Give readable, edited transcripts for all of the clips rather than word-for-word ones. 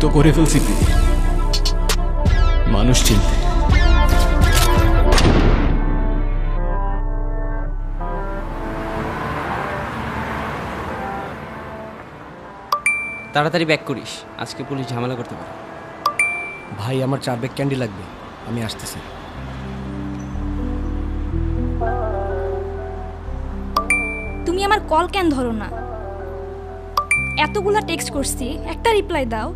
তো করে ফেলছি মানুষ চিনতে। তাড়াতাড়ি ব্যাক করিস, আজকে পুলিশ ঝামেলা করতে পারে। ভাই আমার 4 ব্যাগ ক্যান্ডি লাগবে, আমি আসতেছি। তুমি আমার কল কেন ধরো না? এতগুলা টেক্সট করছি, একটা রিপ্লাই দাও।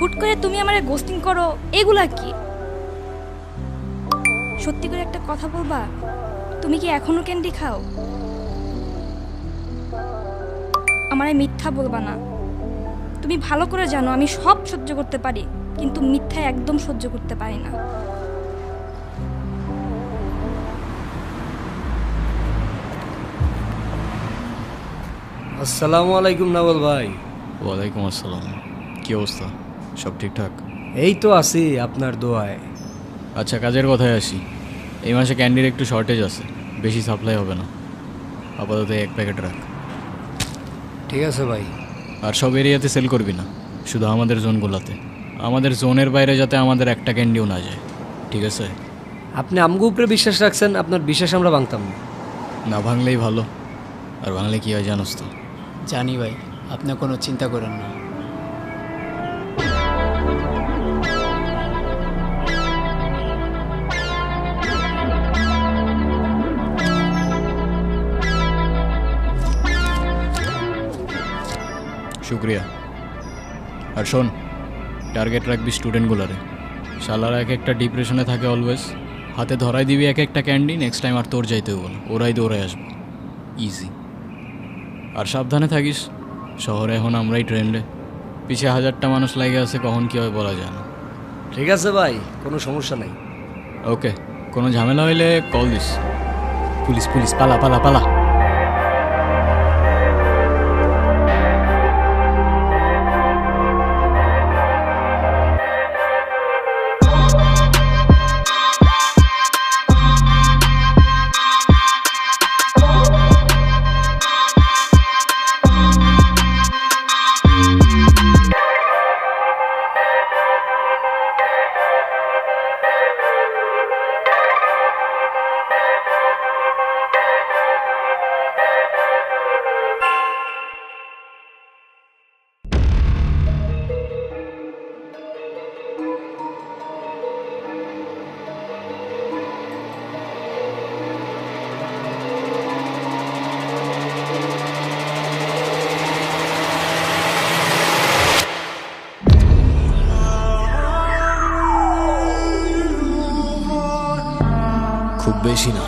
হুট করে তুমি আমারে গোস্টিং করো, এগুলা কি? সত্যি করে একটা কথা বলবা, তুমি কি এখনো ক্যান্ডি খাও? আমারে মিথ্যা বলবা না। তুমি ভালো করে জানো আমি সব সহ্য করতে পারি, কিন্তু মিথ্যা একদম সহ্য করতে পারি না। আসসালামু আলাইকুম নাওয়াল ভাই। ওয়ালাইকুম আসসালাম। কি অবস্থা? সব ঠিকঠাক? এই তো আছি আপনার দোয়ায়। আচ্ছা, কাজের কথায় আসি। এই মাসে ক্যান্ডির একটু শর্টেজ আছে, বেশি সাপ্লাই হবে না। আপাতত 1 প্যাকেট রাখ। ঠিক আছে ভাই। আর সব এরিয়াতে সেল করবি না, শুধু আমাদের জোনগুলোতে। আমাদের জোনের বাইরে যাতে আমাদের একটা ক্যান্ডিও না যায়, ঠিক আছে? আপনি আমগো উপরে বিশ্বাস রাখছেন, আপনার বিশ্বাস আমরা ভাঙতাম না। না ভাঙলেই ভালো। আর ভাঙলে কী হয় জানোস তো? জানি ভাই, আপনি কোনো চিন্তা করেন না। শুক্রিয়া। আর শোন, টার্গেট রাখবি স্টুডেন্টগুলারে। শালারা এক একটা ডিপ্রেশনে থাকে অলওয়েজ। হাতে ধরাই দিবি এক একটা ক্যান্ডি, নেক্সট টাইম আর তোর যাইতে হবো না, ওরাই দৌড়াই আসবে। ইজি। আর সাবধানে থাকিস, শহরে এখন আমরাই ট্রেন্ডে। পিছিয়ে 1000টা মানুষ লাগে আছে, কখন কী হয় বলা যায় না। ঠিক আছে ভাই, কোনো সমস্যা নাই। ওকে, কোনো ঝামেলা হইলে কল দিস। পুলিশ পুলিশ, পালা পালা পালা। খুব বেশি না,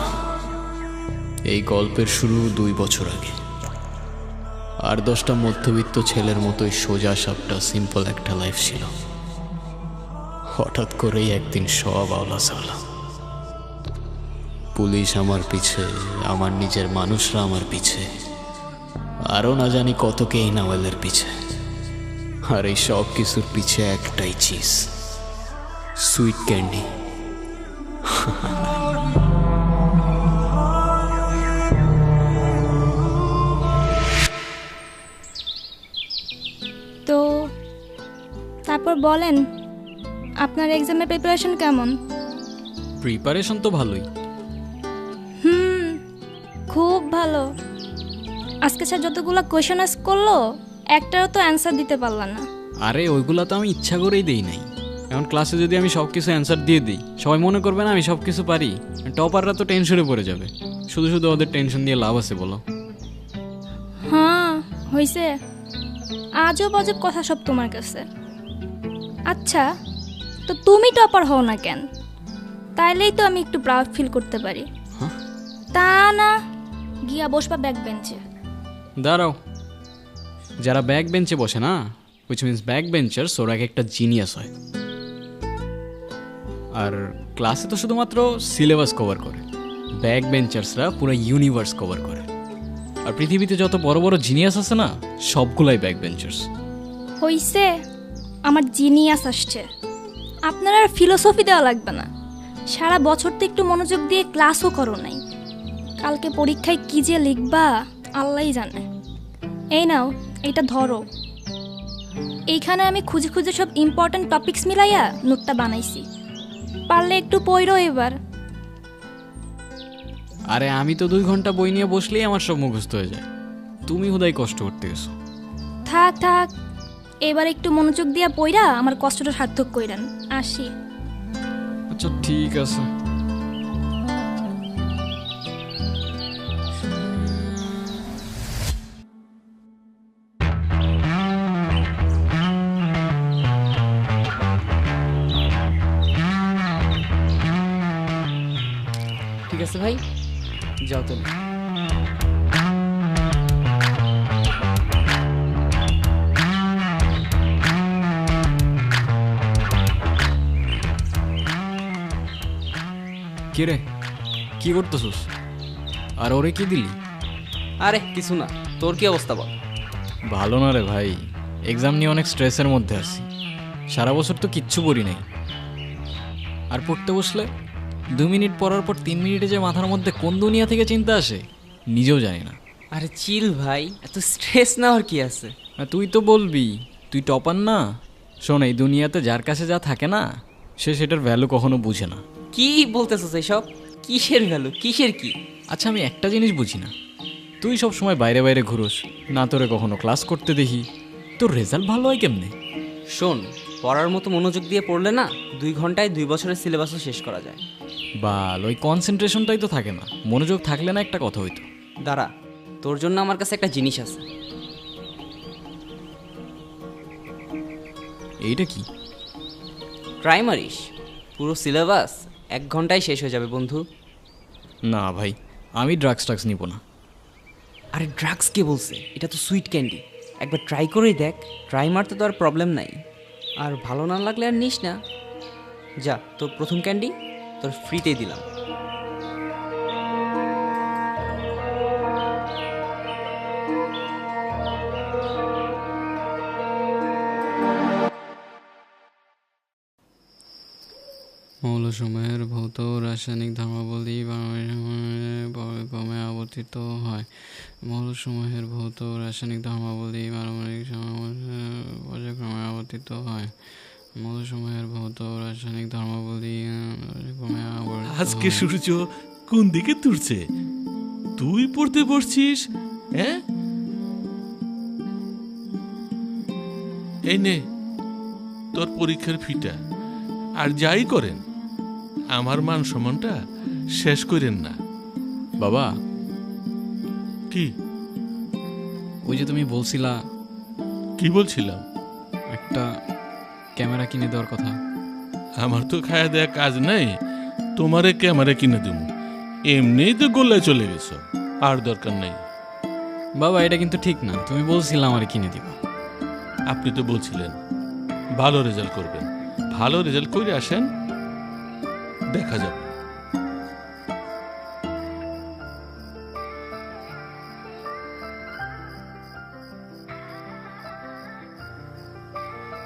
এই গল্পের শুরু 2 বছর আগে। আর 10টা মধ্যবিত্ত ছেলের মতোই সোজা সাপটা সিম্পল একটা লাইফ ছিল। হঠাৎ করেই একদিন সব আওলা-সাওলা। পুলিশ আমার পিছে, আমার নিজের মানুষরা আমার পিছে, আরও না জানি কত কে এই নাওয়ালের পিছে। আর এই সব কিছুর পিছে একটাই চিজ, সুইট ক্যান্ডি। তো তারপর বলেন, আপনার এক্সামের প্রিপারেশন কেমন? প্রিপারেশন তো ভালোই। খুব ভালো। আজকে স্যার যতগুলো কোয়েশন আস করলো, একটারও তো অ্যান্সার দিতে পারলাম না। আরে ওইগুলো তো আমি ইচ্ছা করেই দেই নাই। এখন ক্লাসে যদি আমি সব কিছু অ্যান্সার দিয়ে দিই, সবাই মনে করবে না আমি সব কিছু পারি। টপাররা তো টেনশনে পড়ে যাবে। শুধু শুধু ওদের টেনশন দিয়ে লাভ আছে বলো? হ্যাঁ হয়েছে, আজব আজব কথা সব তোমার কাছে। আচ্ছা, তো তুমি টপার হও না কেন? তাইলেই তো আমি একটু প্রাউড ফিল করতে পারি। তা না, গিয়া বসবা ব্যাক বেঞ্চে। দাঁড়াও, যারা ব্যাক বেঞ্চে বসে না, উইচ মিনস ব্যাক বেঞ্চার্স, ওরা একটা জিনিয়াস হয়। আর ক্লাসে তো শুধুমাত্র সিলেবাস কভার করে, ব্যাক বেঞ্চার্সরা পুরো ইউনিভার্স কভার করে। আর পৃথিবীতে যত বড় বড় জিনিয়াস আছে না, সবগুলাই ব্যাক বেঞ্চার্স। হইছে, আমার জিনিয়াস আসছে। আপনার আর ফিলোসফি দেওয়া লাগবে না। সারা বছর তো একটু মনোযোগ দিয়ে ক্লাসও করো নাই। কালকে পরীক্ষায় কি যে লিখবা আল্লাহই জানে। এই নাও, এটা ধরো। এইখানে আমি খুঁজে খুঁজে সব ইম্পর্ট্যান্ট টপিকস মিলাইয়া নোটটা বানাইছি, পারলে একটু পড়ো এবার। আরে আমি তো 2 ঘন্টা বই নিয়ে বসলেই আমার সব মুখস্থ হয়ে যায়, তুমি হুদাই কষ্ট করতে গেছো। থাক থাক, এবার একটু মনোযোগ দিয়া পড়া আমার কষ্টটা সার্থক কইরেন। আসি। আচ্ছা ঠিক আছে। ঠিক আছে ভাই, যাও তুমি। কি রে, কি করতেছস? আর ওরে কি দিলি? আরে কিছু না, তোর কি অবস্থা বল? ভালো না রে ভাই, এক্সাম নিয়ে অনেক স্ট্রেসের মধ্যে আছি। সারা বছর তো কিচ্ছু পড়ি নাই, আর পড়তে বসলে 2 মিনিট পড়ার পর 3 মিনিটে যে মাথার মধ্যে কোন দুনিয়া থেকে চিন্তা আসে নিজেও জানি না। আরে চিল ভাই, এত স্ট্রেস নেওয়ার কি আছে? আর তুই তো বলবি তুই টপার না। শোন, এই দুনিয়াতে যার কাছে যা থাকে না, সে সেটার ভ্যালু কখনো বুঝে না। কি বলতেছস এইসব? কিসের ভ্যালু, কিসের কি? আচ্ছা আমি একটা জিনিস বুঝি না, তুই সব সময় বাইরে বাইরে ঘুরোস না, তোরে কখনো ক্লাস করতে দেখি। তোর রেজাল্ট ভালো হয় কেমনে? শোন, পড়ার মতো মনোযোগ দিয়ে পড়লে না 2 ঘন্টায় 2 বছরের সিলেবাসও শেষ করা যায়। বাল, ওই কনসেন্ট্রেশনটাই তো থাকে না। মনোযোগ থাকলে না একটা কথা হইতো। দাঁড়া, তোর জন্য আমার কাছে একটা জিনিস আছে। এইটা কি? ট্রাই মারিস, পুরো সিলেবাস 1 ঘন্টায় শেষ হয়ে যাবে বন্ধু। না ভাই, আমি ড্রাগস নিব না। আরে ড্রাগস কে বলছে? এটা তো সুইট ক্যান্ডি, একবার ট্রাই করেই দেখ। ট্রাই মারতে তো আর প্রবলেম নাই, আর ভালো না লাগলে আর নিস না। যা, তোর প্রথম ক্যান্ডি তোর ফ্রিতেই দিলাম। মৌলসমূহের ভৌত রাসায়নিক ধর্মাবলী পর্যায়ক্রমে আবর্তিত হয়। মৌলসমূহের ভৌত রাসায়নিক ধর্মাবলী পারমাণবিক পর্যায়ক্রমে আবর্তিত হয়। মৌলসমূহের ভৌত রাসায়নিক ধর্মাবলী পর্যায়ক্রমে আবর্তিত আজকে সূর্য কোন দিকে তুলছে? তুই পড়তে বসছিস? হ্যাঁ, এই নে তোর পরীক্ষার ফিটা। আর যাই করেন, আমার মান সম্মানটা শেষ করেন না। বাবা, কি ওই যে তুমি বলছিলা কি বলছিলাম? একটা ক্যামেরা কিনে দেওয়ার কথা। আমার তো খায়া দেয়া কাজ নাই, তোমারে ক্যামেরা কিনে দেব? এমনিই তো গোল্লায় চলে গেছো, আর দরকার নেই। বাবা, এটা কিন্তু ঠিক না। তুমি বলছিলা আমার কিনে দিবা। আপনি তো বলছিলেন ভালো রেজাল্ট করবেন, ভালো রেজাল্ট করে আসেন, দেখা যাবে।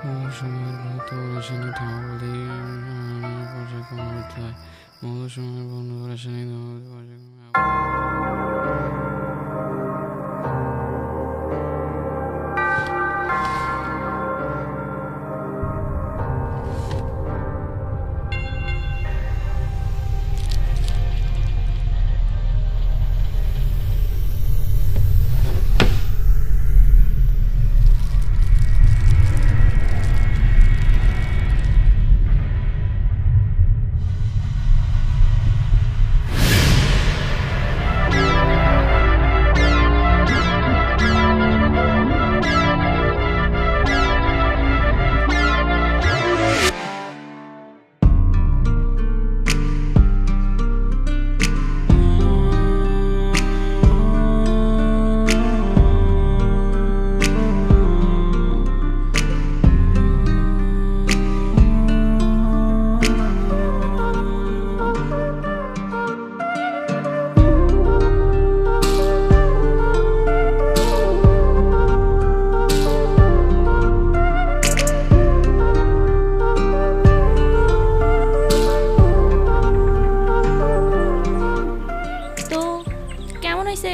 মৌলসমূহের ভৌত রাসায়নিক ধর্মাবলী পর্যায়ক্রমে আবর্তিত হয়। মৌলসমূহের ভৌত রাসায়নিক ধর্মাবলী পর্যায়ক্রমে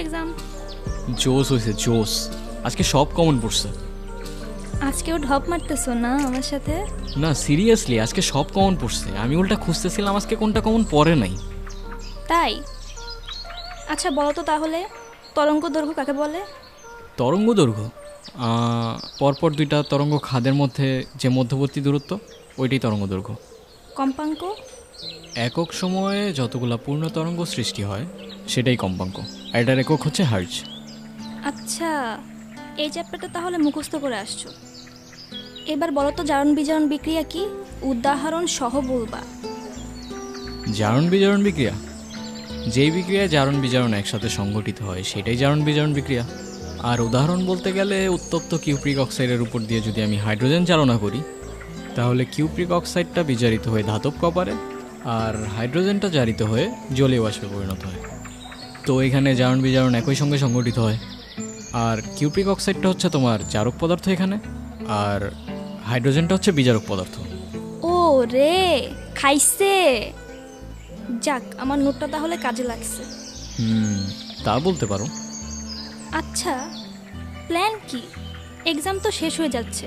এক্সাম? জোস হয়েছে, জোস। আজকে সব কমন পড়ছে। আজকেও ঢপ মারতেছো না আমার সাথে? না সিরিয়াসলি, আজকে সব কমন পড়ছে। আমি উল্টা খুঁজতেছিলাম আজকে কোনটা কমন পড়ে নাই। তাই? আচ্ছা বলো তো তাহলে, তরঙ্গ দৈর্ঘ্য কাকে বলে? তরঙ্গ দৈর্ঘ্য পরপর দুইটা তরঙ্গ খাদের মধ্যে যে মধ্যবর্তী দূরত্ব, ওইটাই তরঙ্গ দৈর্ঘ্য। কম্পাঙ্ক? একক সময়ে যতগুলা পূর্ণ তরঙ্গ সৃষ্টি হয় সেটাই কম্পাঙ্ক। এটার একক হচ্ছে হার্জ। আচ্ছা, এই চ্যাপ্টারটা তাহলে মুখস্থ করে আসছো। এবার বলো তো জারণ বিজারণ বিক্রিয়া কি? উদাহরণ সহ বলবা। জারণ বিজারণ বিক্রিয়া, যেই বিক্রিয়ায় জারণ বিজারণ একসাথে সংঘটিত হয় সেটাই জারণ বিজারণ বিক্রিয়া। আর উদাহরণ বলতে গেলে উত্তপ্ত কিউপ্রিক অক্সাইডের উপর দিয়ে যদি আমি হাইড্রোজেন চালনা করি, তাহলে কিউপ্রিক অক্সাইডটা বিজারিত হয়ে ধাতব কপারে, আর হাইড্রোজেনটা জারিত হয়ে জলীয় বাষ্পে পরিণত হয়। তো এখানে জারণ বিজারণ একই সঙ্গে সংঘটিত হয়। আর কিউপ্রিক অক্সাইডটা হচ্ছে তোমার জারক পদার্থ এখানে, আর হাইড্রোজেনটা হচ্ছে বিজারক পদার্থ। ও রে, খাইছে। যাক, আমার নোটটা তাহলে কাজে লাগছে। তা বলতে পারো। আচ্ছা, প্ল্যান কি? এক্সাম তো শেষ হয়ে যাচ্ছে,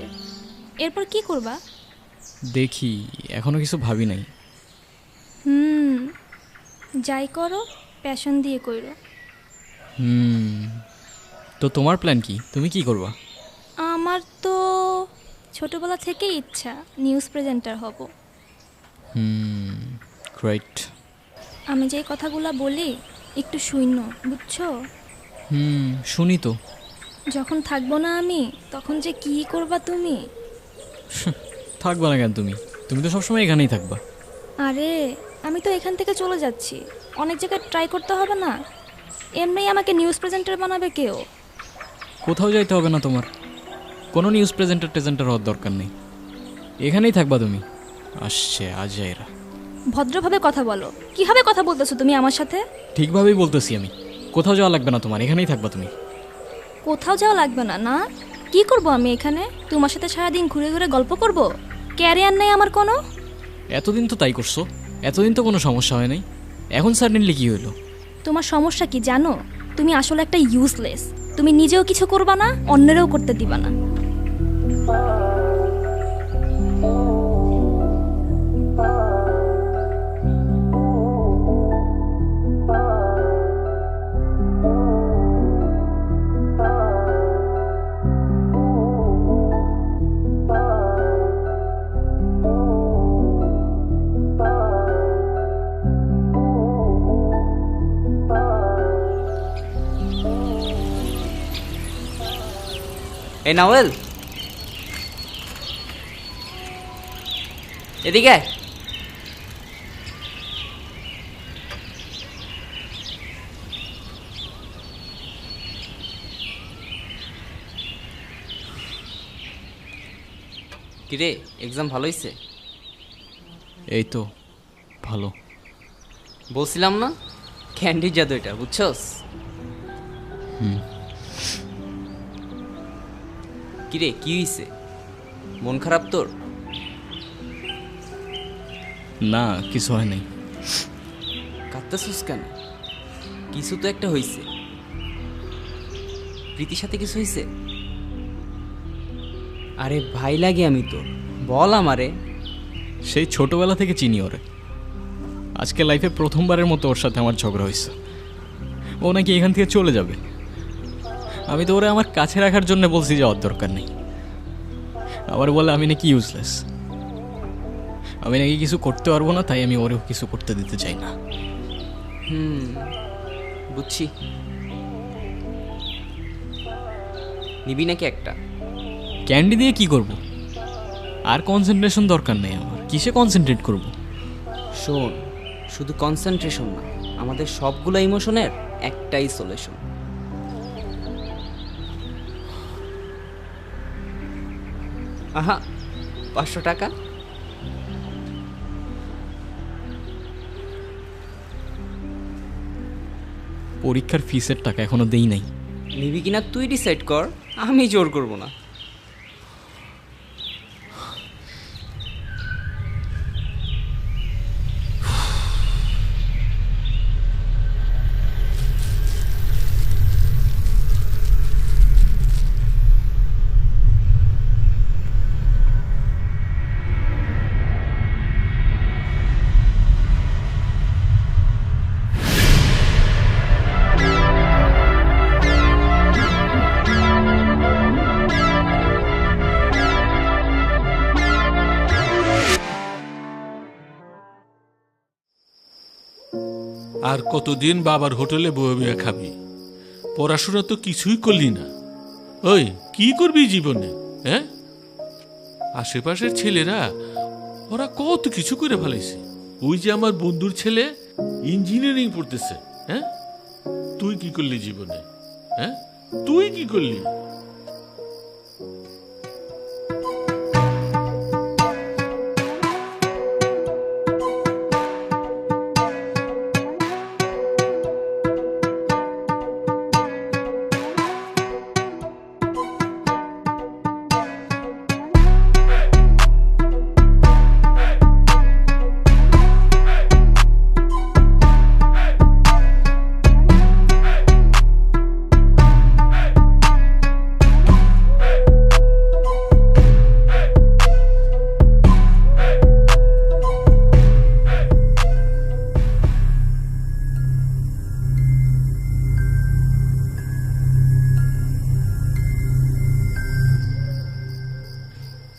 এরপর কি করবা? দেখি, এখনো কিছু ভাবি নাই। যাই করো প্যাশন দিয়ে কইরো। তো তোমার প্ল্যান কি? তুমি কি করবা? আমার তো ছোটবেলা থেকেই ইচ্ছা নিউজ প্রেজেন্টার হব। গ্রেট। আমি যেই কথাগুলো বলি একটু শূন্য, বুঝছো? শুনি তো। যখন থাকবো না আমি, তখন যে কি করবা তুমি? থাকবা না কেন তুমি? তুমি তো সবসময় এখানেই থাকবা। আরে আমি তো এখান থেকে চলে যাচ্ছি, অনেক জায়গায় ট্রাই করতে হবে না? এমনিই আমাকে নিউজ প্রেজেন্টার বানাবে কেউ। কোথাও যাইতে হবে না তোমার, কোনো নিউজ প্রেজেন্টার হওয়ার দরকার নেই। এখানেই থাকবা তুমি। আসছে আজ এরা। ভদ্রভাবে কথা বলো। কিভাবে কথা বলতেছো তুমি আমার সাথে? ঠিকভাবেই বলতেছি আমি। কোথাও যাওয়া লাগবে না তোমার, এখানেই থাকবা তুমি। কোথাও যাওয়া লাগবে না? না, কি করব আমি এখানে? তোমার সাথে সারাদিন ঘুরে ঘুরে গল্প করব? ক্যারিয়ার নেই আমার কোনো? এতদিন তো তাই করছো, এতদিন তো কোনো সমস্যা হয় নাই। এখন সাডেনলি কি হইলো? তোমার সমস্যা কি জানো? তুমি আসলে একটা ইউজলেস। তুমি নিজেও কিছু করবা না, অন্যেরও করতে দিবা না। এই নাওয়েল, এদিকে আয়। কিরে, এক্সাম ভালো হয়েছে? এই তো ভালো। বলছিলাম না, ক্যান্ডির জাদু এটা, বুঝছস? কিরে, কি হয়েছে? মন খারাপ তোর? না, কিছু হয় নাই। কাঁদতেছিস কেন? কিছু তো একটা হয়েছে। প্রীতির সাথে কিছু হয়েছে? আরে ভাই লাগে আমি তো, বল আমারে। সেই ছোটবেলা থেকে চিনি ওরে। আজকে লাইফে প্রথমবারের মতো ওর সাথে আমার ঝগড়া হয়েছে। ও নাকি এখান থেকে চলে যাবে। আমি তো ওরে আমার কাছে রাখার জন্য বলছি যাওয়ার দরকার নেই। আবার বলে আমি নাকি ইউজলেস, আমি নাকি কিছু করতে পারবো না, তাই আমি ওরেও কিছু করতে দিতে চাই না। বুঝছি। নিবি নাকি একটা? ক্যান্ডি দিয়ে কি করব? আর কনসেন্ট্রেশন দরকার নেই আমার। কিসে কনসেন্ট্রেট করব? শোন, শুধু কনসেন্ট্রেশন না, আমাদের সবগুলো ইমোশনের একটাই সলিউশন। আহা, 500 টাকা। পরীক্ষার ফিসের টাকা এখনো দেই নাই। নিবি কিনা তুই ডিসাইড কর, আমি জোর করব না। আর কতদিন বাবার হোটেলে বয়ে বয়ে খাবি? পড়াশোনা তো কিছুই করলি না। ওই কি করবি জীবনে? হ্যাঁ, আশেপাশের ছেলেরা ওরা কত কিছু করে ফেলেছে। ওই যে আমার বন্ধুর ছেলে ইঞ্জিনিয়ারিং পড়তেছে। হ্যাঁ, তুই কি করলি জীবনে? হ্যাঁ, তুই কি করলি?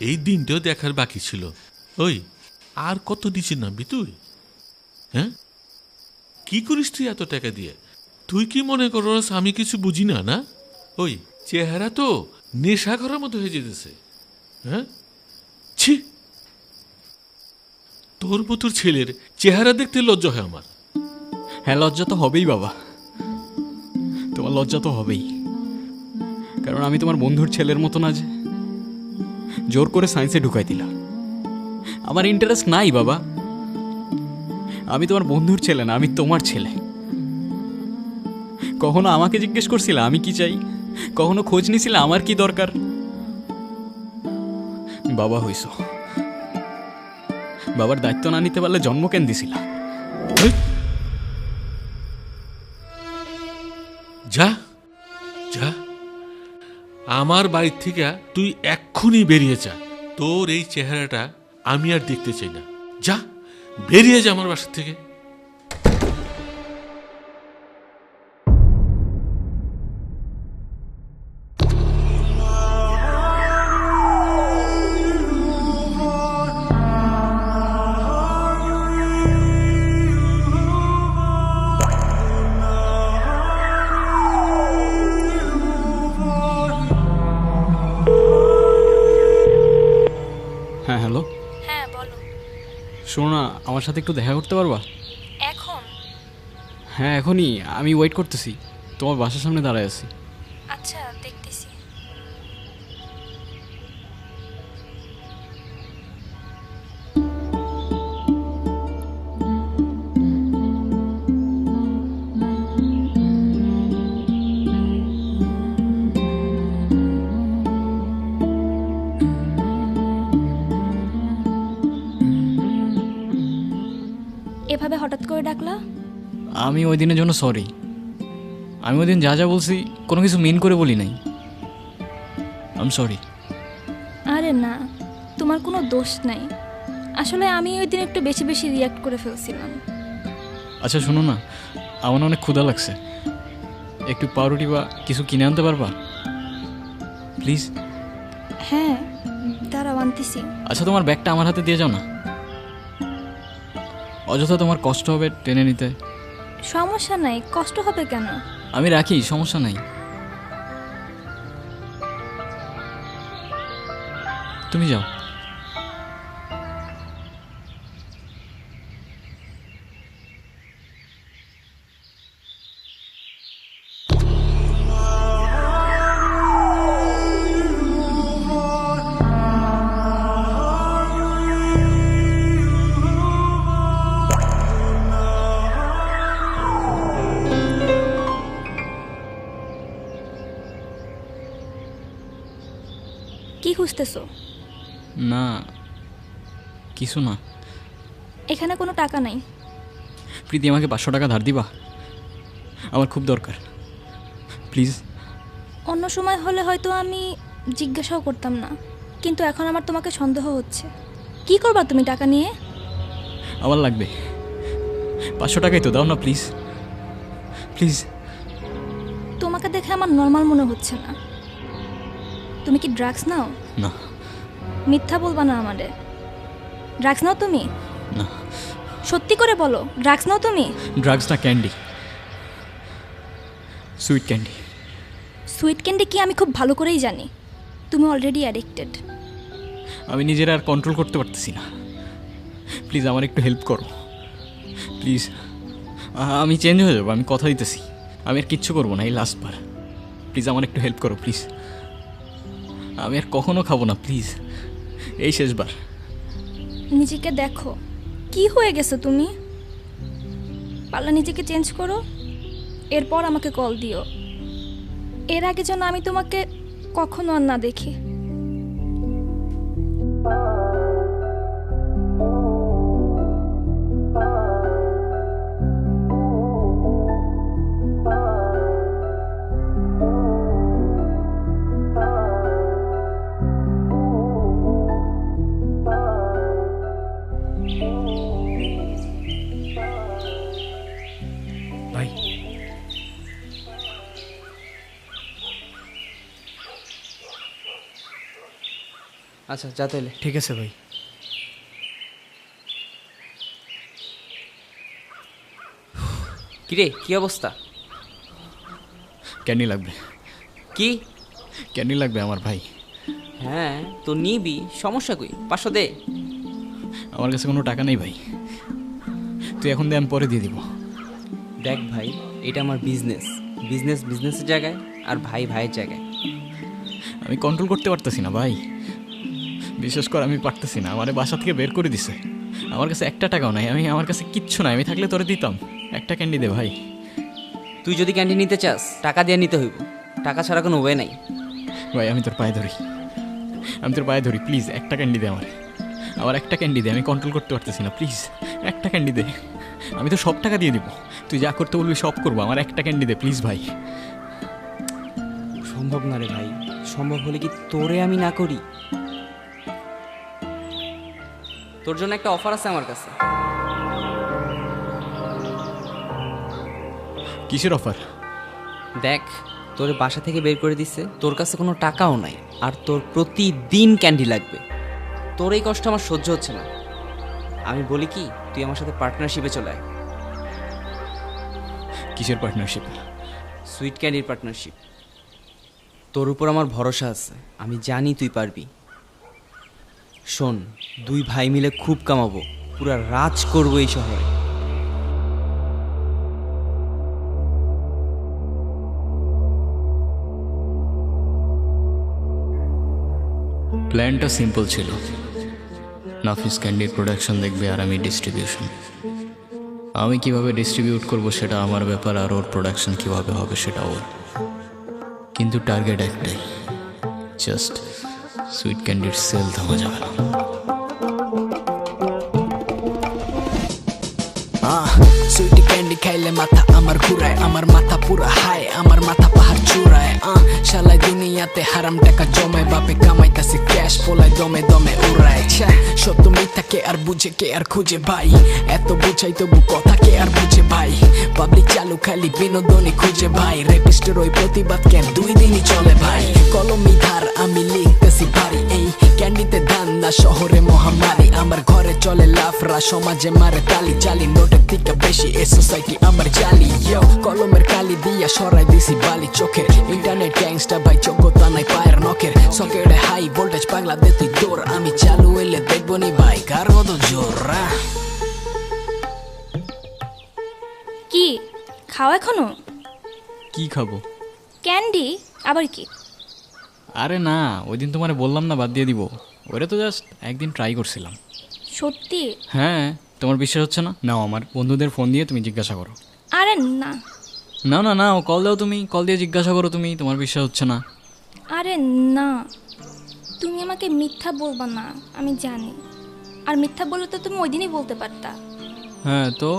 এই দিনটাও দেখার বাকি ছিল। ওই আর কত নিচে নামবি তুই? হ্যাঁ, কি করিস তুই এত টাকা দিয়ে? তুই কি মনে করস আমি কিছু বুঝি না? না, ওই চেহারা তো নেশা করার মতো হয়ে যেতেছে। হ্যাঁ, ছি, তোর মতো ছেলের চেহারা দেখতে লজ্জা হয় আমার। হ্যাঁ, লজ্জা তো হবেই বাবা, তোমার লজ্জা তো হবেই, কারণ আমি তোমার বন্ধুর ছেলের মতো না যে জোর করে সায়েন্সে ঢুকাই দিলা। আমার ইন্টারেস্ট নাই বাবা, আমি তোমার বন্ধুর ছেলে না, আমি তোমার ছেলে। কখনো আমাকে জিজ্ঞেস করছিলা আমি কি চাই? কখনো খোঁজ নিছিলা আমার কি দরকার? বাবা হইছ, বাবার দায়িত্ব না নিতে পারলে জন্ম কেন দিছিলা? যা যা, আমার বাড়ি থেকে তুই এক্ষুনি বেরিয়ে যা। তোর এই চেহারাটা আমি আর দেখতে চাই না। যা, বেরিয়ে যা আমার বাসা থেকে। হ্যাঁ, হ্যালো। হ্যাঁ বলো। শোনো না, আমার সাথে একটু দেখা করতে পারবা? এখন? হ্যাঁ এখনই, আমি ওয়েট করতেছি, তোমার বাসার সামনে দাঁড়ায় আছি। আচ্ছা, দেখতেছি। এভাবে হঠাৎ করে ডাকলা? আমি ওই দিনের জন্য সরি। আমি ওই দিন যা যা বলছি কোনো কিছু মিন করে বলি নাই। I am sorry. আরে না, তোমার কোনো দোষ নাই। আসলে আমি ওই দিন একটু বেশি বেশি রিয়াক্ট করে ফেলছিলাম। আচ্ছা শোনো না, আমার অনেক ক্ষুধা লাগছে, একটু পাউরুটি বা কিছু কিনে আনতে পারবা প্লিজ? হ্যাঁ দাঁড়াও, আনতেছি। আচ্ছা তোমার ব্যাগটা আমার হাতে দিয়ে যাও না, অযথা তোমার কষ্ট হবে টেনে নিতে। সমস্যা নাই, কষ্ট হবে কেন? আমি রাখি, সমস্যা নাই, তুমি যাও। কি খুঁজতেছো? না কিছু না। এখানে কোনো টাকা নাই। প্রীতি আমাকে 500 টাকা ধার দিবা, আমার খুব দরকার প্লিজ। অন্য সময় হলে হয়তো আমি জিজ্ঞাসাও করতাম না, কিন্তু এখন আমার তোমাকে সন্দেহ হচ্ছে। কি করবা তুমি টাকা নিয়ে? আমার লাগবে 500 টাকাই তো, দাও না প্লিজ প্লিজ। তোমাকে দেখে আমার নর্মাল মনে হচ্ছে না। তুমি কি ড্রাগস নাও? না। মিথ্যা বলবা না আমাদের। ড্রাগস নাও তুমি? না। সত্যি করে বলো, ড্রাগস নাও তুমি? ড্রাগস না, candy, sweet candy. Sweet candy কি আমি খুব ভালো করেই জানি। তুমি অলরেডি অ্যাডিক্টেড। আমি নিজেরা আর কন্ট্রোল করতে পারতেছি না। প্লিজ আমার একটু হেল্প করো প্লিজ। আমি চেঞ্জ হয়ে যাবো, আমি কথা দিতেছি। আমি আর কিচ্ছু করবো না, এই লাস্ট বার। প্লিজ আমার একটু হেল্প করো প্লিজ। আমি আর কখনো খাবো না প্লিজ, এই শেষবার। নিজেকে দেখো, কি হয়ে গেছো তুমি? পারলে নিজেকে চেঞ্জ করো, এরপর আমাকে কল দিও। এর আগে যেন আমি তোমাকে কখনো আর না দেখি। ভাই আচ্ছা যা তাহলে। ঠিক আছে ভাই। কিরে, কি অবস্থা? ক্যান্ডি লাগবে, কি? ক্যান্ডি লাগবে আমার ভাই। হ্যাঁ তো নিবি, সমস্যা কই? 500 দে। আমার কাছে কোনো টাকা নেই ভাই, তুই এখন দে, আমি পরে দিয়ে দিব। দেখ ভাই, এটা আমার বিজনেস। বিজনেসের জায়গায়, আর ভাই ভাইয়ের জায়গায়। আমি কন্ট্রোল করতে পারতেছি না ভাই, বিশেষ করে আমি পারতেছি না। আমার বাসা থেকে বের করে দিছে, আমার কাছে একটা টাকাও নাই। আমার কাছে কিচ্ছু নাই, আমি থাকলে তোরে দিতাম। একটা ক্যান্ডি দে ভাই। তুই যদি ক্যান্ডি নিতে চাস, টাকা দিয়ে নিতে হইব। টাকা ছাড়া কোনো ওয়ে নাই। ভাই আমি তোর পায়ে ধরি, প্লিজ একটা ক্যান্ডি দে আমার একটা ক্যান্ডি দে। আমি কন্ট্রোল করতে পারতেছি না, প্লিজ একটা ক্যান্ডি দে। আমি তো সব টাকা দিয়ে দিব, তুই যা করতে বলবি সব করবো। আমার একটা ক্যান্ডি দে প্লিজ ভাই। সম্ভব না রে ভাই, সম্ভব হলে কি তোরে আমি না করি? তোর জন্য একটা অফার আছে আমার কাছে। কিসের অফার? দেখ, তোর বাসা থেকে বের করে দিচ্ছে, তোর কাছে কোনো টাকাও নাই, আর তোর প্রতিদিন ক্যান্ডি লাগবে। তোর এই কষ্ট আমার সহ্য হচ্ছে না। আমি বলি কি, তুই আমার সাথে পার্টনারশিপে চলে আয়। কিসের পার্টনারশিপ? Sweet ক্যান্ডির partnership. তোর উপর আমার ভরসা আছে, আমি জানি তুই পারবি। শোন, 2 ভাই মিলে খুব কামাবো, পুরা রাজ করবো এই শহরে। প্ল্যানটা সিম্পল ছিল, নাফিস ক্যান্ডির প্রোডাকশন দেখবে আর আমি ডিস্ট্রিবিউশন। আমি কিভাবে ডিস্ট্রিবিউট করব সেটা আমার ব্যাপার, আর ওর প্রোডাকশন কিভাবে হবে সেটা ওর। কিন্তু টার্গেট একটাই, জাস্ট সুইট ক্যান্ডির সেল থামা যাবে না। সুইট ক্যান্ডি খাইলে মাথা আমার ঘুরায়, আমার মাথা পুরা হাই, আমার মাথা পাহাড় চূড়ায়। শালাই দুনিয়াতে হারাম টাকা জমায়, বাপে কামাইতাছে ক্যাশ, পোলায় দমে দমে উড়ায়। সত্য মিথ্যাকে আর বুঝে কে আর খুঁজে ভাই, এত বুঝাই তবু কথা কে আর বুঝে ভাই। পাবলিক চালু খালি বিনোদনে খুঁজে ভাই, রেপিস্টের ওই প্রতিবাদ কেন 2 দিনই চলে ভাই। কলমি ধার আমি লিখতেছি ভারী, এই ক্যান্ডিতে ধান্দা শহরে মহামারী। আমার ঘরে চলে লাফরা, সমাজে মারে তালি, চালি নোটের থেকে বেশি এ সোসাইটি আমার জালি। কলমের কালি দিয়া সরাই দিছি বালি চোখের, ইন্টারনেট গ্যাংস্টার ভাই যোগ্যতা নাই পায়ের নখের। সকেটে হাই ভোল্টেজ পাগলা দে তুই দৌড়, আমি চালু এলে দেখবো নি ভাই কার কত জোর। কি খাও এখনো? কি খাবো? ক্যান্ডি? আবার কি? আরে না, ওই দিন তোমারে বললাম না বাদ দিয়ে দিব, ওরে তো জাস্ট একদিন ট্রাই করছিলাম। সত্যি? হ্যাঁ, তোমার বিশ্বাস হচ্ছে না? নাও আমার বন্ধুদের ফোন দিয়ে তুমি জিজ্ঞাসা করো। আরে না না না না, কল দাও, তুমি কল দিয়ে জিজ্ঞাসা করো, তুমি তোমার বিশ্বাস হচ্ছে না। আরে না, তুমি আমাকে মিথ্যা বলবা না, আমি জানি। আর মিথ্যা বললে তো তুমি ওই দিনই বলতে পারতা। হ্যাঁ তো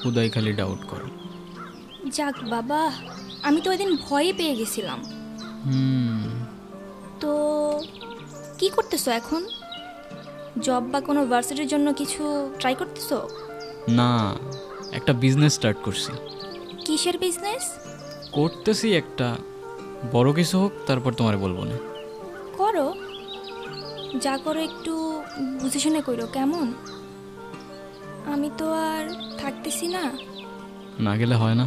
খুদাই খালি ডাউট করো। যাক বাবা, আমি তো ওই দিন ভয়ে পেয়ে গেছিলাম। তো কি করতেছো এখন? জব বা কোনো ভার্সিটির জন্য কিছু ট্রাই করতেছো? না, একটা বিজনেস স্টার্ট করছি। কিসের বিজনেস? করতেছি একটা, বড় কিছু হোক তারপর তোমারে বলবো না। করো, যা করো একটু বুঝে শুনে করো, কেমন? আমি তো আর থাকতেছি না, না গেলে হয় না।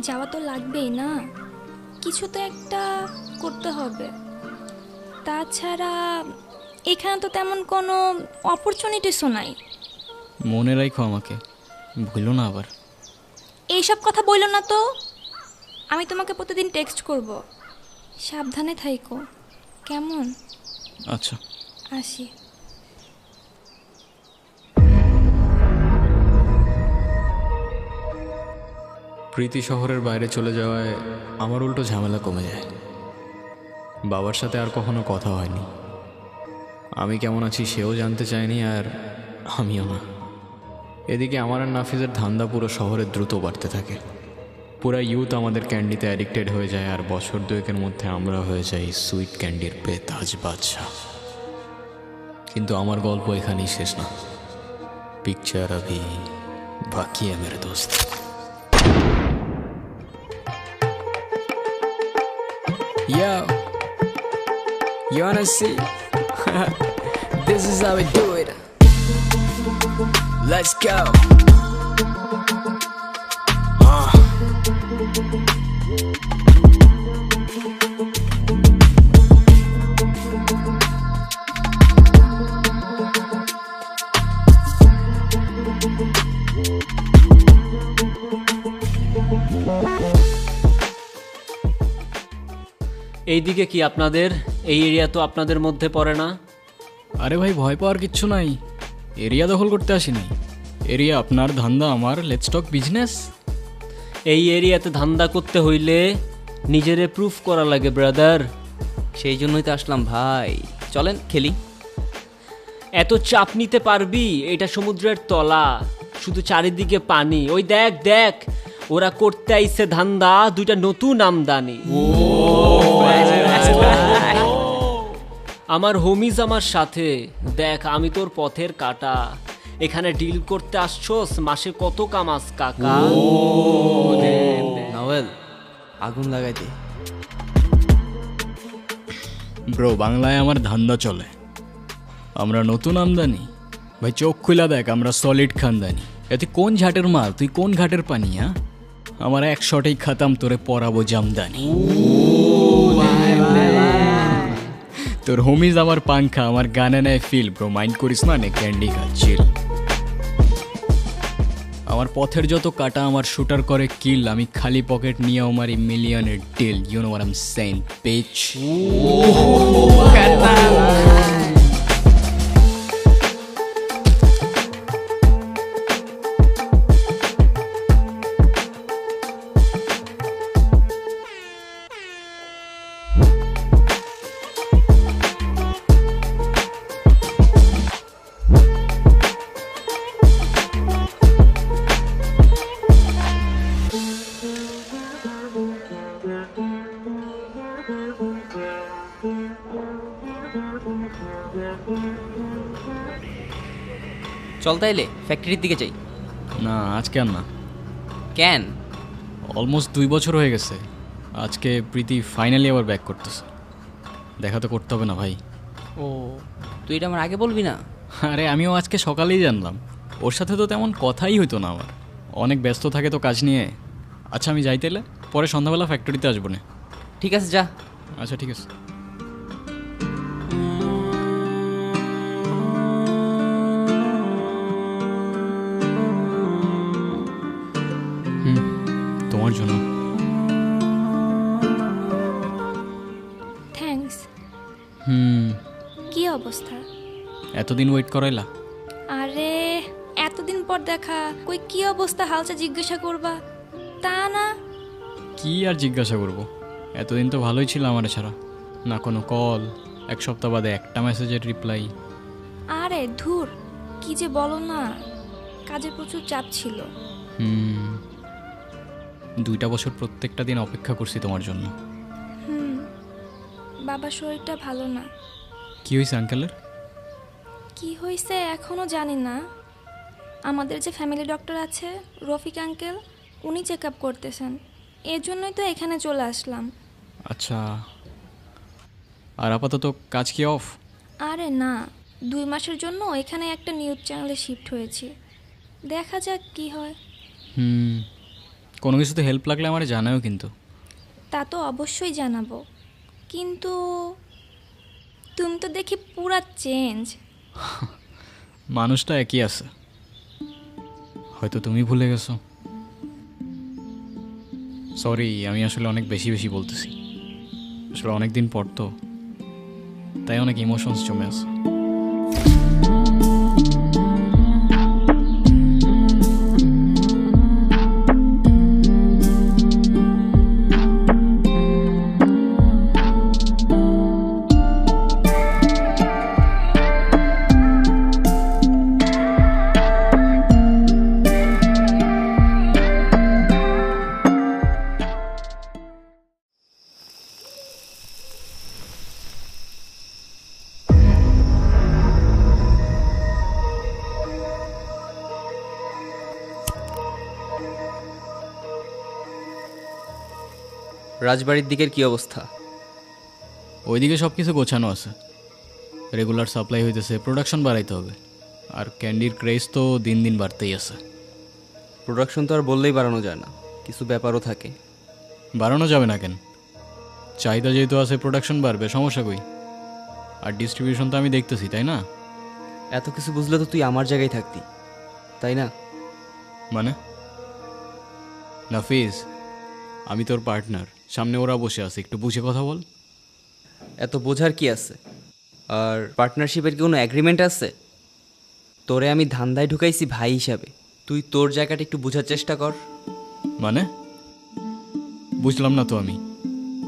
যাওয়া তো লাগবেই না, কিছু তো একটা করতে হবে। তাছাড়া এখানে তো তেমন কোনো অপরচুনিটিসও নাই। মনে রাখো আমাকে, ভুলো না আবার। এইসব কথা বইল না তো, আমি তোমাকে প্রতিদিন টেক্সট করব। সাবধানে থাইকো, কেমন? আচ্ছা। আসি। প্রীতি শহরের বাইরে চলে যাওয়ায় আমার উল্টো ঝামেলা কমে যায়। বাবার সাথে আর কখনো কথা হয়নি। আমি কেমন আছি সেও জানতে চায়নি, আর আমিও না। এদিকে আমার আর নাফিজের ধান্দা পুরো শহরে দ্রুত বাড়তে থাকে। পুরা ইউথ আমাদের ক্যান্ডিতে অ্যাডিক্টেড হয়ে যায়, আর বছর দুয়েকের মধ্যে আমরা হয়ে যাই সুইট ক্যান্ডির বেতাজ বাদশাহ। কিন্তু আমার গল্প এখানেই শেষ না। পিকচার अभी বাকি है मेरे दोस्त। Yo, you wanna see? This is how we do it. Let's go. এইদিকে কি আপনাদের? এই এরিয়া তো আপনাদের মধ্যে পড়ে না। আরে ভাই, ভয় পাওয়ার কিচ্ছু নাই। এরিয়া দখল করতে আসি নাই। এরিয়া আপনার, ধান্দা আমার। Let's talk business. এই এরিয়াতে ধান্দা করতে হইলে নিজেরে প্রুফ করা লাগে ব্রাদার। সেই জন্যই তো আসলাম ভাই, চলেন খেলি। এত চাপ নিতে পারবি? এটা সমুদ্রের তলা, শুধু চারিদিকে পানি। ওই দেখ দেখ, ওরা করতে আইছে ধান্দা, দুইটা নতুন আমদানি। আমার হোমিজ আমার সাথে। দেখ, আমি তোর পথের কাটা। এখানে ডিল করতে আসছোস, মাসে কত কামাস কাকা? নভেল আগুন লাগাই দে। ব্রো, বাংলায় আমার ধান্দা চলে। আমরা নতুন আমদানি। ভাই চোখ খুলা দেখ, আমরা সলিড খানদানি। এতে কোন ঝাটের মাল, তুই কোন ঘাটের পানি? হ্যাঁ, আমার এক শটেই খাতাম, তোরে পরাবো জামদানি। তোর হোমিজ আমার পাংখা, আমার গানে নেয় ফিল। ব্রো মাইন্ড করিস না, নে ক্যান্ডি খা, চিল। আমার পথের যত কাটা আমার শুটার করে কিল। আমি খালি পকেট নিয়ে আমার মিলিয়নের deal. You know what I am saying, pitch. চল তাইলে ফ্যাক্টরির দিকে যাই। না, আজকে আর না। কেন? অলমোস্ট 2 বছর হয়ে গেছে। আজকে প্রীতি ফাইনালি আবার ব্যাক করতেছে। দেখা তো করতে হবে না ভাই? ও, তুই এটা আমার আগে বলবি না? আরে আমিও আজকে সকালেই জানলাম। ওর সাথে তো তেমন কথাই হইতো না আমার। অনেক ব্যস্ত থাকে তো কাজ নিয়ে। আচ্ছা আমি যাই তাইলে, পরে সন্ধ্যাবেলা ফ্যাক্টরিতে আসবো না। ঠিক আছে, যা। আচ্ছা ঠিক আছে। তোমার জন্য। থ্যাঙ্কস। কি অবস্থা? এতদিন ওয়েট করাইলা? আরে এতদিন পর দেখা, কই কি অবস্থা হালচা জিজ্ঞাসা করবা? তা না। কি আর জিজ্ঞাসা করবো? এতদিন তো ভালোই ছিল আমার ছাড়া। না কোনো কল, এক সপ্তাহ বাদে একটা মেসেজের রিপ্লাই। আরে ধুর, কি যে বলো না, কাজের প্রচুর চাপ ছিল। 2টা বছর প্রত্যেকটা দিন অপেক্ষা করছি তোমার জন্য। বাবার শরীরটা ভালো না। কি হয়েছে আঙ্কেলের? কি হয়েছে এখনও জানি না। আমাদের যে ফ্যামিলি ডক্টর আছে রফিক আঙ্কেল, উনি চেক আপ করতেছেন। এর জন্যই তো এখানে চলে আসলাম। আচ্ছা, আর আপাতত কাজ কি অফ? আরে না, 2 মাসের জন্য এখানে একটা নিউজ চ্যানেলে শিফট হয়েছি। দেখা যাক কি হয়। কোনো কিছুতে হেল্প লাগলে আমার জানাও কিন্তু। তা তো অবশ্যই জানাবো, কিন্তু তুমি তো দেখি পুরা চেঞ্জ। মানুষটা একই আছে, হয়তো তুমি ভুলে গেছো। সরি, আমি আসলে অনেক বেশি বেশি বলতেছি। আসলে অনেক দিন পর তো, তাই অনেক ইমোশনস জমে আছে। রাজবাড়ির দিকের কি অবস্থা? ওইদিকে সব কিছু গোছানো আছে, রেগুলার সাপ্লাই হইতেছে, প্রোডাকশন বাড়াইতে হবে। আর ক্যান্ডির ক্রেজ তো দিন দিন বাড়তেই আছে। প্রোডাকশন তো আর বললেই বাড়ানো যায় না, কিছু ব্যাপারও থাকে। বাড়ানো যাবে না কেন? চাহিদা যেহেতু আছে, প্রোডাকশন বাড়বে, সমস্যা কই? আর ডিস্ট্রিবিউশন তো আমি দেখতেছি, তাই না? এত কিছু বুঝলে তো তুই আমার জায়গায় থাকতি, তাই না? মানে নাফিজ, আমি তোর পার্টনার, সামনে ওরা বসে আছে, একটু বুঝে কথা বল। এত বোঝার কি আছে? আর পার্টনারশিপের কি কোনো অ্যাগ্রিমেন্ট আছে? তোরে আমি ধান্দায় ঢুকাইছি ভাই হিসাবে, তুই তোর জায়গাটা একটু বোঝার চেষ্টা কর। মানে বুঝলাম না তো আমি।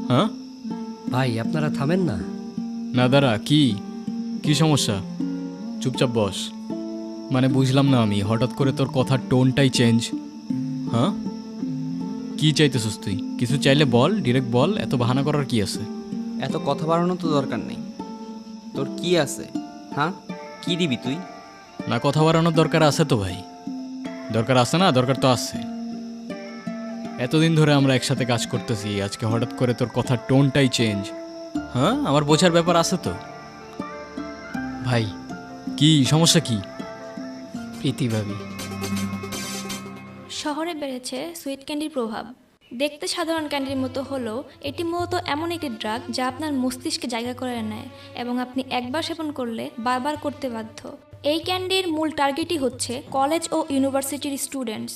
হ্যাঁ ভাই আপনারা থামেন না। না দাঁড়া, কি কি সমস্যা? চুপচাপ বস। মানে বুঝলাম না আমি, হঠাৎ করে তোর কথার টোনটাই চেঞ্জ। হ্যাঁ, কি চাইতেছিস তুই? কিছু চাইলে বল, ডিরেক্ট বল, এত বাহানা করার কি আছে? এত কথা বাড়ানো তো দরকার নেই। তোর কি আছে? হ্যাঁ, কি দিবি তুই? না, কথা বাড়ানোর দরকার আছে তো ভাই। দরকার আছে না? দরকার তো আছে। এতদিন ধরে আমরা একসাথে কাজ করতেছি, আজকে হঠাৎ করে তোর কথার টোনটাই চেঞ্জ। হ্যাঁ, আমার বোঝার ব্যাপার আছে তো ভাই। কি সমস্যা? কি প্রীতি ভাবি, শহরে বেড়েছে সুইট ক্যান্ডির প্রভাব। দেখতে সাধারণ ক্যান্ডির মতো হলেও এটি মূলত এমন একটি ড্রাগ যা আপনার মস্তিষ্কে জায়গা করে নেয় এবং আপনি একবার সেবন করলে বারবার করতে বাধ্য। এই ক্যান্ডির মূল টার্গেটই হচ্ছে কলেজ ও ইউনিভার্সিটির স্টুডেন্টস।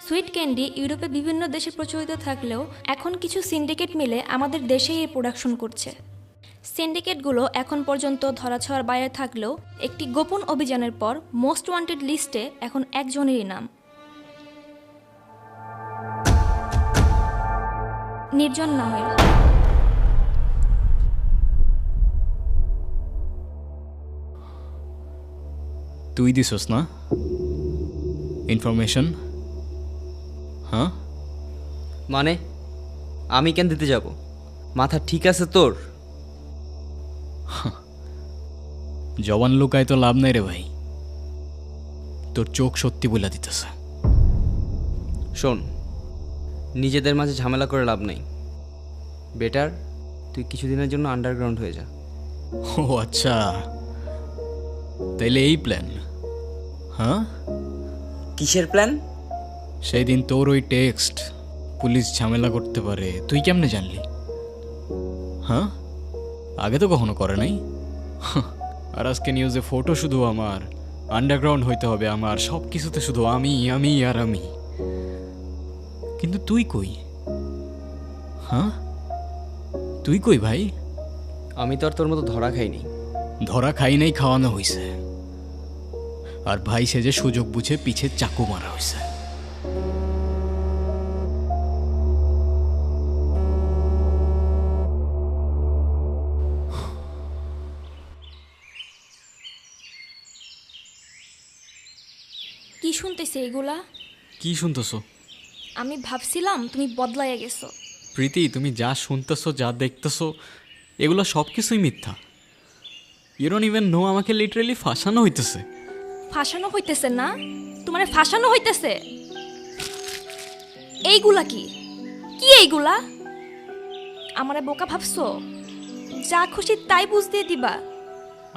সুইট ক্যান্ডি ইউরোপে বিভিন্ন দেশে প্রচলিত থাকলেও এখন কিছু সিন্ডিকেট মিলে আমাদের দেশেই এর প্রোডাকশন করছে। সিন্ডিকেটগুলো এখন পর্যন্ত ধরাছোঁয়ার বাইরে থাকলেও একটি গোপন অভিযানের পর মোস্ট ওয়ান্টেড লিস্টে এখন একজনেরই নাম, নির্জন নামের। তুই দিছস না ইনফরমেশন? হ্যাঁ, মানে আমি কেন দিতে যাব? মাথা ঠিক আছে তোর? জবান লুকায় তো লাভ নাই রে ভাই, তোর চোখ সত্যি বলে দিতেছে। শোন, নিজেদের মাঝে ঝামেলা করে লাভ নেই। বেটার তুই কিছুদিনের জন্য আন্ডারগ্রাউন্ড হয়ে যা। ও আচ্ছা, তাইলে এই প্ল্যান? হ্যাঁ, কিসের প্ল্যান? সেই দিন তোর ওই টেক্সট, পুলিশ ঝামেলা করতে পারে, তুই কেমনে জানলি? হ্যাঁ, আগে তো কখনো করে নাই। আর আজকে নিউজে ফটো শুধু আমার, আন্ডারগ্রাউন্ড হইতে হবে আমার, সব কিছুতে শুধু আমি আমি আর আমি। কিন্তু তুই কই? হ্যাঁ, তুই কই ভাই? আমি তো আর তোর মতো ধরা খাইনি। ধরা খাই নাই, খাওয়ানো হয়েছে। আর ভাই সেজে সুযোগ বুঝে পিছে চাকু মারা হয়েছে। কি শুনতেছে এগুলা? কি শুনতেছো? আমি ভাবছিলাম তুমি বদলাইয়া গেছো। প্রীতি, তুমি যা শুনতেছো, যা দেখতেছো, এগুলো সব কিছুই মিথ্যা। ইউ ডোন্ট ইভেন নো, আমাকে লিটারালি ফাঁসানো হইতেছে। ফাঁসানো হইতেছে না? তোমার ফাঁসানো হইতেছে? এইগুলা কি কি এইগুলা? আমারে বোকা ভাবছো? যা খুশি তাই বুঝ দিয়ে দিবা?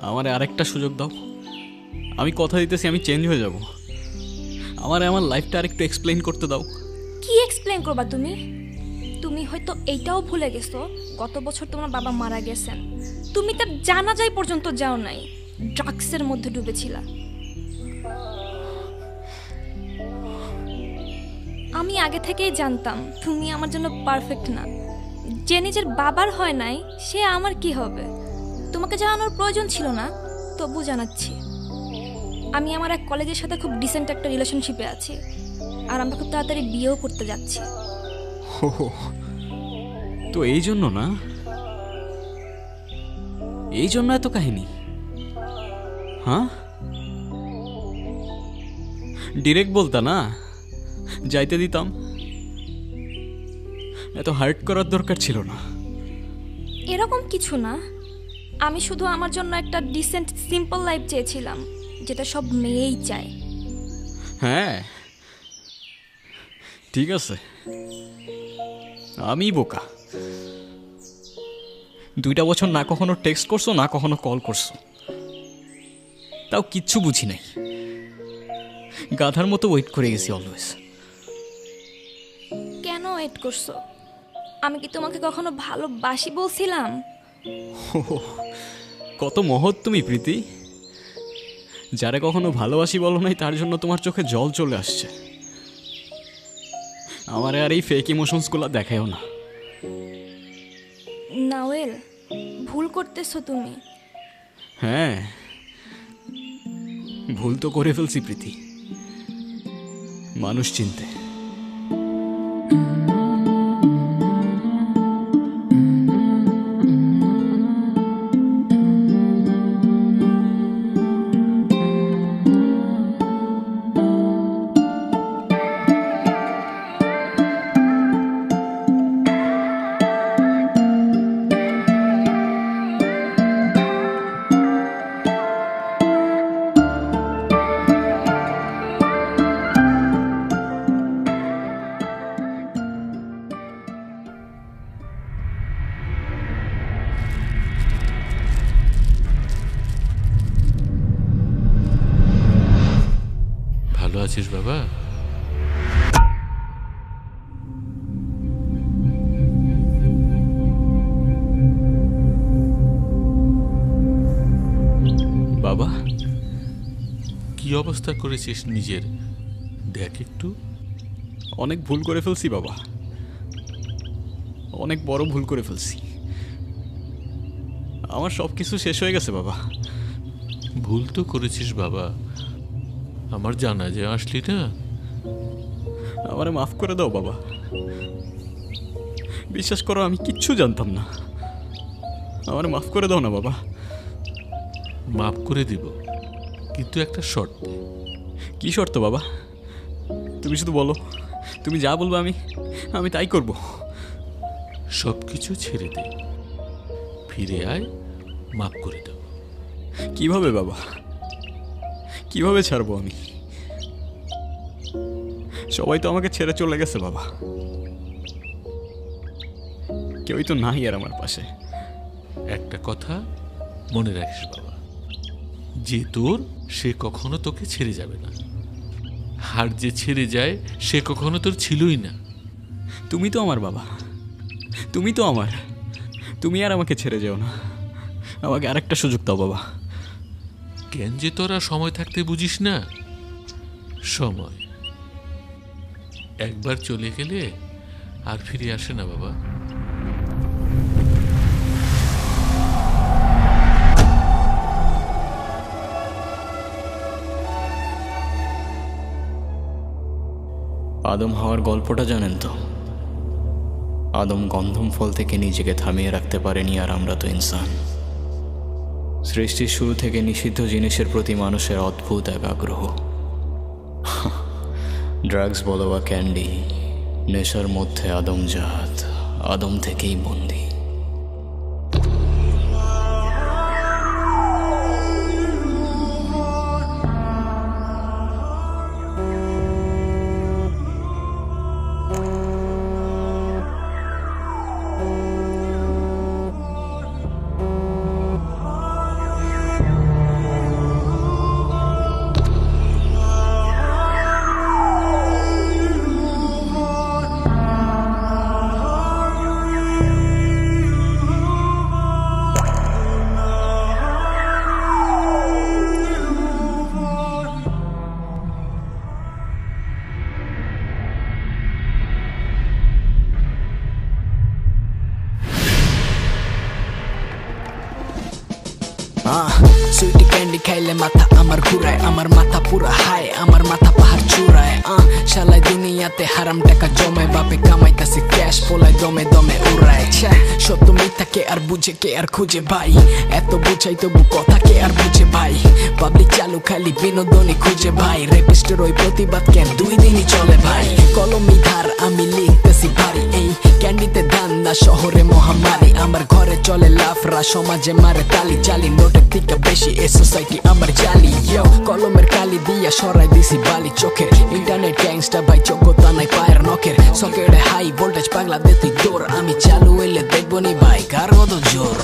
আমারে আরেকটা সুযোগ দাও, আমি কথা দিতেছি আমি চেঞ্জ হয়ে যাব। আমার লাইফটা আর একটু এক্সপ্লেইন করতে দাও। কি এক্সপ্লেন করবা তুমি? তুমি হয়তো এইটাও ভুলে গেছো গত বছর তোমার বাবা মারা গেছেন, তুমি তার জানাজাই পর্যন্ত যাও নাই, ড্রাগসের মধ্যে ডুবেছিলা। আমি আগে থেকেই জানতাম তুমি আমার জন্য পারফেক্ট না। যে নিজের বাবার হয় নাই সে আমার কি হবে? তোমাকে জানানোর প্রয়োজন ছিল না, তবু জানাচ্ছি। আমি আমার এক কলেজের সাথে খুব ডিসেন্ট একটা রিলেশনশিপে আছি, আর আমরা খুব তাড়াতাড়ি বিয়েও করতে যাচ্ছি। তো এই জন্য না, এই জন্য এত কাহিনী? হ্যাঁ, ডিরেক্ট বলতা না, যাইতে দিতাম। এত হার্ট করার দরকার ছিল না। এরকম কিছু না, আমি শুধু আমার জন্য একটা ডিসেন্ট সিম্পল লাইফ চেয়েছিলাম, যেটা সব মেয়েই চায়। হ্যাঁ ঠিক আছে, আমি বোকা। 2টা বছর না কখনো টেক্সট করছো, না কখনো কল করছো, তাও কিচ্ছু বুঝি নাই। গাধার মতো ওয়েট করে গেছি অলওয়েজ। কেন ওয়েট করছো? আমি কি তোমাকে কখনো ভালোবাসি বলছিলাম? কত মহৎ তুমি প্রীতি, যারা কখনো ভালোবাসি বলো নাই তার জন্য তোমার চোখে জল চলে আসছে। আমারে আর এই ফেক ইমোশনসগুলো দেখায়ও না। নাওয়েল, ভুল করতেছো তুমি। হ্যাঁ, ভুল তো করে ফেলছি প্রীতি, মানুষ চিনতে। ভালো আছিস বাবা? বাবা, কি অবস্থা করেছিস নিজের, দেখ একটু। অনেক ভুল করে ফেলছি বাবা, অনেক বড় ভুল করে ফেলছি। আমার সব কিছু শেষ হয়ে গেছে বাবা। ভুল তো করেছিস বাবা, আমার জানা যে আসলি না। আমারে মাফ করে দাও বাবা। বিশ্বাস করো, আমি কিচ্ছু জানতাম না। আমারে মাফ করে দাও না বাবা। মাফ করে দিব, কিন্তু একটা শর্তে। কি শর্ত বাবা? তুমি শুধু বলো, তুমি যা বলবো আমি তাই করব। সব কিছু ছেড়ে দে, ফিরে আয়, মাফ করে দাও। কিভাবে বাবা, কিভাবে ছাড়বো আমি? সবাই তো আমাকে ছেড়ে চলে গেছে বাবা, কেউই তো নাই আর আমার পাশে। একটা কথা মনে রাখিস বাবা, যে তোর সে কখনো তোকে ছেড়ে যাবে না, আর যে ছেড়ে যায় সে কখনো তোর ছিলই না। তুমি তো আমার বাবা, তুমি তো আমার, তুমি আর আমাকে ছেড়ে যেও না। আমাকে আরেকটা সুযোগ দাও বাবা। কেন যে তোরা সময় থাকতে বুঝিস না? সময় একবার চলে গেলে আর ফিরে আসে না বাবা। আদম হওয়ার গল্পটা জানেন তো? আদম গন্ধম ফল থেকে নিজেকে থামিয়ে রাখতে পারেনি, আর আমরা তো ইনসান। সৃষ্টির শুরু থেকে নিষিদ্ধ জিনিসের প্রতি মানুষের অদ্ভুত এক আগ্রহ। ড্রাগস বলো বা ক্যান্ডি, নেশার মধ্যে আদমজাত, আদম থেকেই বন্দী। সুইট ক্যান্ডি খাইলে মাথা আমার ঘুরায়, আমার মাথা পুরা হাই, আমার মাথা পাহাড় চূড়ায়। শালায় দুনিয়াতে হারাম টাকা জমায়, বাপে কামাইতাছে ক্যাশ, পোলায় দমে দমে উড়ায়। সত্য মিথ্যা কে আর বুঝে, কে আর খুঁজে ভাই, এত বুঝাই তবু কথা কে আর বুঝে ভাই। পাবলিক চালু খালি বিনোদনই খুঁজে ভাই, রেপিস্টের ওই প্রতিবাদ কেন 2 দিনই চলে ভাই। কলমি ধার আমি লিখতেছি ভারী, এই ক্যান্ডিতে ধান্দা শহরে মহামারী। আমার ঘরে চলে লাফরা, সমাজে মারে তালি, জালি নোটের থেকে বেশি এ সোসাইটি আমার জালি। কলমের কালি দিয়া সরাই দিছি বালি চোখের, ইন্টারনেট গ্যাংস্টার ভাই যোগ্যতা নাই পায়ের নখের। সকেটে হাই ভোল্টেজ পাগলা দে তুই দৌড়, আমি চালু এলে দেখবো নি ভাই কার মতো জোর।